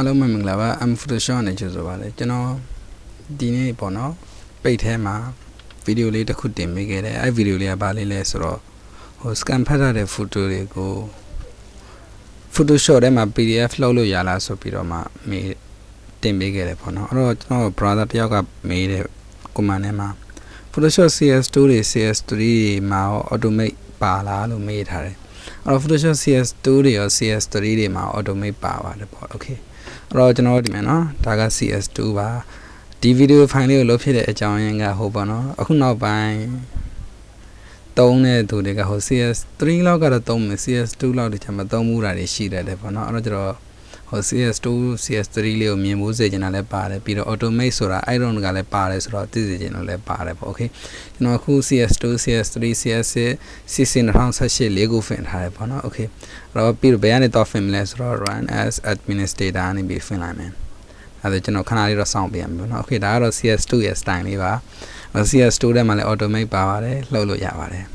Hello, my name I'm Photoshop and choose about you know, Dine Bono, pay tema, video later could make it. I video lay about less or scan pattern photo go. Photoshop them a PDF lolo yala so piroma made make it upon or brother yoga made a kumanema. Photoshop CS2 CS3 ma automate pala made her. Or Photoshop CS2 or CS3 ma automate power okay. Original man, Taga CS2 ba. The video finally located a giant hobono. Akuno by Tone to the CS3 log at a tome, CS2 log the Chamatomura sheet at the Pono. CS2, CS3 leo me music in a pare, Peter automate I don't gale pares or this in a pare, okay. You know who CS2, CS3, CS6, 16 rounds such a Lego fan harapona, okay. Rob Peter Bayanet of him less run as administrator and be filament. As the general canal sound beam, okay, that was CS2 yes tiny va. CS2 them automate power, lolo yavare.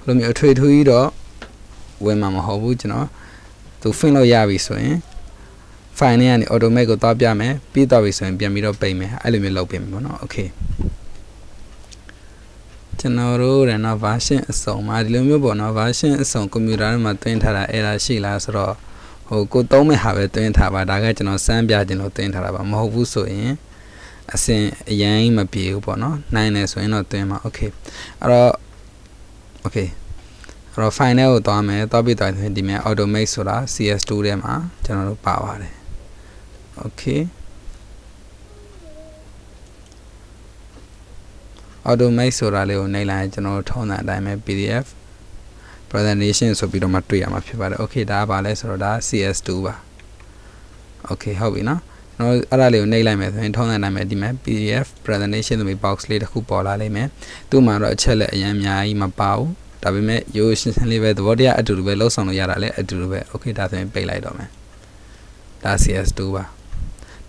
Let me trade to it when Mamma Hobu, you know, to fill yavi so, eh. Fine and automate top yame, Peter is in Piamiro payment, I live in low payment, okay. General and a version so my lumio version so commuter matentara era shilas raw. Who could tome have a twin taba dagajano sambia no tentara mohu so in a say a yang appeal bono 9s or not tema okay. Okay. Final tome tobi dime automate soda CS2 them general power. Okay. Automate soda leo nail general tone and I'm a PDF presentation so bit of material okay da bale so da CS2 ba okay how we no ara le nail lai me so yin thong na me di me PDF presentation ဆိုပြီး box လေးတစ်ခုပေါ်လာလိမ့်မယ်သူ့မှာတော့အချက်လက်အရင်အများကြီးမပါဘူးဒါပေမဲ့ရိုးရှင်းရှင်းလေးပဲသဘောတရားအတူတူပဲလောက်ဆောင်လို့ရတာလဲအတူတူပဲ okay ဒါဆိုရင်ပိတ်လိုက်တော့မယ်ဒါ CS2 ပါ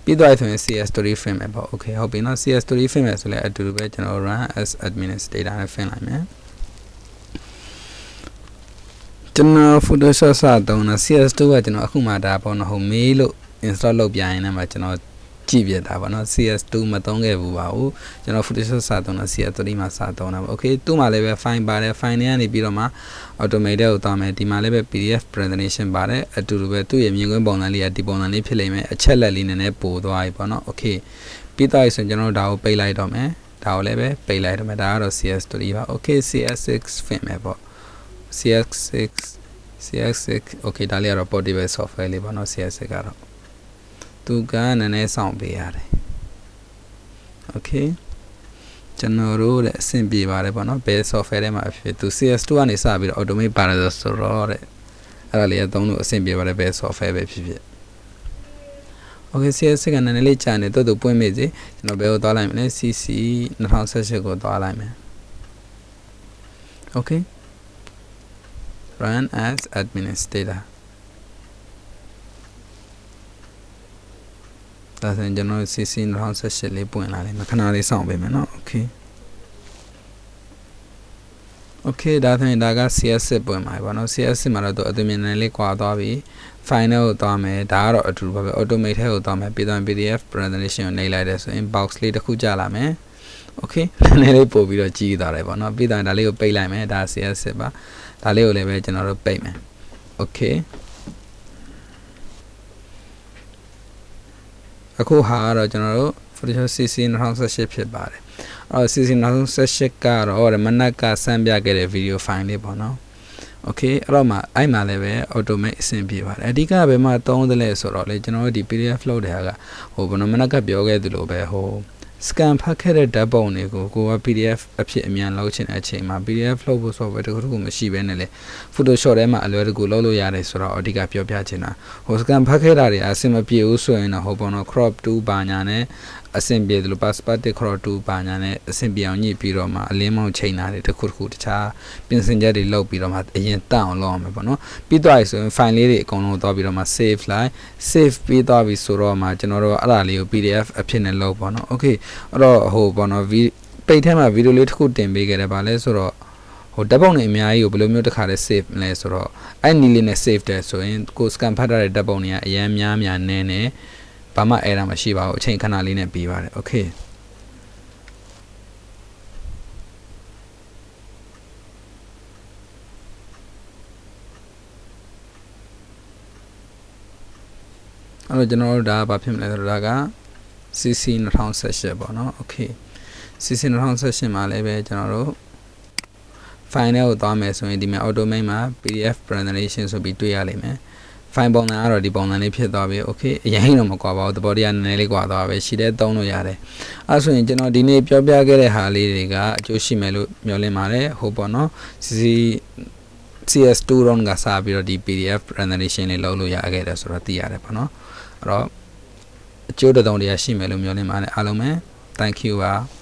ပြီးတော့ဆိုရင် CS3 frame ပဲပေါ့ okay ဟုတ်ပြီနော် CS3 frame ဆိုလဲအတူတူပဲကျွန်တော် run as administrator နဲ့ frame လိုက်မယ် General Photoshop စတော့ CS2 ကကျွန်တော်အခုမှဒါပေါ့နော်ဟိုမေးလို့ install လုပ်ပြရင်လည်းမှကျွန်တော်ကြည့်ပြတာပေါ့နော် CS2 မသုံးခဲ့ဘူးပါဘူးကျွန်တော် Photoshop စတော့ CS3 မှာစတော့တာပေါ့ okay သူ့မှာလည်းပဲ file ပါတယ် file တွေကနေပြီးတော့မှ automate ကိုတောင်းမယ်ဒီမှာလည်းပဲ PDF presentation ပါတယ်အတူတူပဲသူ့ရဲ့မြင်ကွင်းပုံစံလေးကဒီပုံစံလေးဖြစ်လိမ့်မယ်အချက်လက်လေးနည်းနည်းပို့သွားပြီပေါ့နော် okay ပြီးတော့ဆိုရင်ကျွန်တော်ဒါကိုပိတ်လိုက်တော့မယ်ဒါကိုလည်းပဲပိတ်လိုက်တော့မယ်ဒါကတော့ CS3 ပါ okay CS6 film ပဲပေါ့CS6 okay ဒါလေးကတော့ portable software လေးပေါ့နော် CS6 ကတော့သူကနည်းနည်းစောင့်ပေးရတယ် okay ကျွန်တော်တို့တဲ့အဆင်ပြေပါတယ်ပေါ့နော်ဘယ် software ထဲမှာဖြစ်သူ CS2 ကနေစပြီးတော့ automate ပါတယ်ဆိုတော့တဲ့အဲ့ဒါလေးအသုံးလို့အဆင်ပြေပါတယ်ဘယ် software ပဲဖြစ်ဖြစ် okay CS6 ကနည်းနည်းလေးကြာနေတော့သူပွင့်မိစေကျွန်တော်ဘယ်ကိုသွားလိုက်မလဲ CC 2018ကိုသွားလိုက်မယ် okay run as administrator ဒါဆိုရင်ကျွန်တော် CC 2018လေးပွင့်လာလိမ့်မယ်ခဏလေးစောင့်ပေးမယ်နော် okay okay ဒါဆိုရင်ဒါက CS6 ပွင့်ပါပြီပေါ့နော် CS6 မှာတော့အတူမြင်နေလေးကွာသွားပြီ final ကိုသွားမယ်ဒါကတော့အတူတူပဲ automate ထဲကိုသွားမယ်ပြီးတော့ PDF presentation ကိုနှိပ်လိုက်တယ်ဆိုရင် box လေးတစ်ခုကြာလာမယ် okay နည်းနည်းလေးပို့ပြီးတော့ကြီးသွားတယ်ပေါ့နော်ပြီးတော့ဒါလေးကိုပိတ်လိုက်မယ်ဒါ CS6 ပါဒါလေးကိုလည်းပဲကျွန်တော်တို့ပိတ်မယ် okay အခုဟာကတော့ကျွန်တော်တို့ Photoshop CC 2018ဖြစ်ပါတယ်အော် CC 2018ကတော့မနက်ကစမ်းပြခဲ့တဲ့ video file လေးပေါ့နော် okay အဲ့တော့မှအဲ့မှာလည်းပဲ automate အဆင်ပြေပါတယ်အဓိကဘယ်မှာသုံးသလဲဆိုတော့လေကျွန်တော်တို့ဒီ PDF flow တွေကဟိုဘယ်လိုမနက်ကပြောခဲ့သလိုပဲဟို scan ဖတ်ခဲ့တဲ့ဓာတ်ပုံတွေကိုကိုက PDF အဖြစ်အမြန်လောက်ချင်တဲ့အချိန်မှာ PDF flow ဖို့ software တခုခုမရှိဘဲနဲ့လေ Photoshop ထဲမှာအလွယ်တကူလုပ်လို့ရတယ်ဆိုတော့အဓိကပြောပြချင်တာဟို scan ဖတ်ခဲ့တာတွေအဆင်မပြေဘူးဆိုရင်တော့ဟိုပေါ့နော် crop 2ပါညာနဲ့အဆင်ပြေတယ်လို့ perspective crop 2ပါညာနဲ့အဆင်ပြေအောင်ညှိပြီးတော့မှအလင်းမောင်းချိန်တာတွေတခုတခြားပြင်ဆင်ချက်တွေလုပ်ပြီးတော့မှအရင်တန့်အောင်လုပ်အောင်မယ်ပေါ့နော်ပြီးတော့ဆိုရင် file လေးတွေအကုန်လုံးသွားပြီးတော့မှ save လိုက် save ပြီးသွားပြီဆိုတော့မှကျွန်တော်တို့အဲ့ဒါလေးကို PDF အဖြစ်နဲ့လုပ်ပေါ့နော် okay အဲ့တော့ဟိုပေါ့နော်ပိတ်ထဲမှာဗီဒီယိုလေးတစ်ခုတင်ပေးခဲ့တယ်ဗာလဲဆိုတော့ဟ ဟိုဓာတ်ပုံတွေအများကြီးကိုဘယ်လိုမျိုးတစ်ခါလဲ save လဲဆိုတော့အဲ့နီလေးနဲ့ save တယ်ဆိုရင်ကို scan ဖတ်ထားတဲ့ဓာတ်ပုံတွေကအရင်များနည်းနေဘာမှ error မရှိပါဘူးအချိန်ခဏလေးနဲ့ပြီးပါတယ် okay အဲ့တော့ကျွန်တော်တို့ဒါဘာဖြစ်မလဲဆိုတော့ဒါက CC 2018ပေါ့နော် okay CC 2018မှာလည်းပဲကျွန်တော်တို့ file ကိုသွားမယ်ဆိုရင်ဒီမှာ automate မှာ PDF presentation ဆိုပြီးတွေ့ရလိမ့်မယ် file ပုံစံကတော့ဒီပုံစံလေးဖြစ်သွားပြီ okay အရင်တော့မကွာပါဘူးသဘောတရားနည်းနည်းလေးကွာသွားပဲရှိတဲ့သုံးလို့ရတယ်အဲ့ဆိုရင်ကျွန်တော်ဒီနေ့ပြောပြခဲ့တဲ့ဟာလေးတွေကအကျိုးရှိမယ်လို့မျှော်လင့်ပါတယ်ဟုတ်ပေါ့နော် CS2 တော့ကစားပြီးတော့ဒီ PDF presentation လေးလုပ်လို့ရခဲ့တယ်ဆိုတော့သိရတယ်ပေါ့နော်အဲ့တော့အကျိုးတုံးတရားရှိမယ်လို့မျှော်လင့်ပါတယ်အားလုံးပဲ thank you ပါ